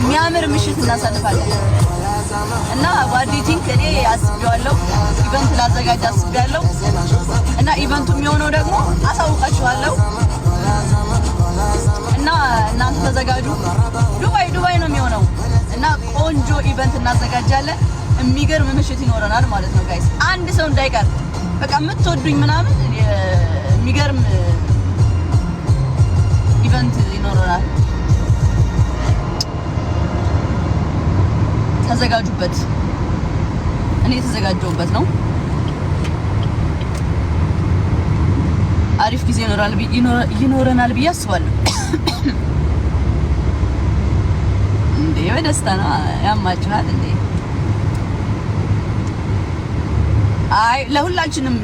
የሚያምር ምሽት እናሳልፋለን እና ዋዲቲንግ እኔ አስቤዋለሁ ኢቨንት ላዘጋጅ አስቤያለሁ እና ኢቨንቱ የሚሆነው ደግሞ አሳውቃችኋለሁ እና እናንተ ተዘጋጁ ዱባይ ነው የሚሆነው እና ቆንጆ ኢቨንት እናዘጋጃለን የሚገርም ምሽት ይኖረናል ማለት ነው ጋይስ አንድ ሰው እንዳይቀር በቃ የምትወዱኝ ምናምን የሚገርም ኢቨንት ይኖረናል ተዘጋጁበት እኔ ተዘጋጀሁበት ነው አሪፍ ጊዜ ይኖረናል ብዬ አስባለሁ እንዴ በደስታ ነው ያማችኋል እንዴ አይ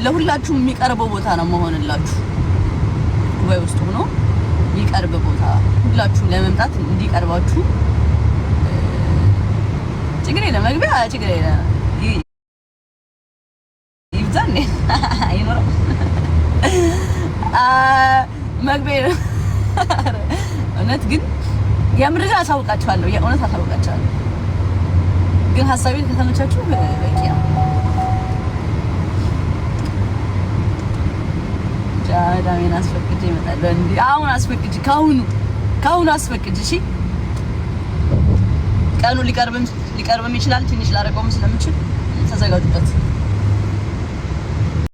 ለሁላችሁም የሚቀርበው ቦታ ነው መሆንላችሁ ወይ ውስጥ ሆኖ የሚቀርብ ቦታ ሁላችሁ ለመምጣት እንዲቀርባችሁ ችግር የለም መግቢያ ችግር የለም ይብዛኔ አይኖርም መግቢያ እውነት ግን የምርጋ አሳውቃችኋለሁ የእውነት አሳውቃችኋለሁ ግን ሀሳቤን ከተመቻችሁ በቂ ነው ዳሜን አስፈቅጄ እመጣለሁ እንዴ አሁን አስፈቅጄ ካሁኑ አስፈቅጄ እሺ ቀኑ ሊቀርብም ይችላል ትንሽ ላረቀውም ስለምችል ተዘጋጁበት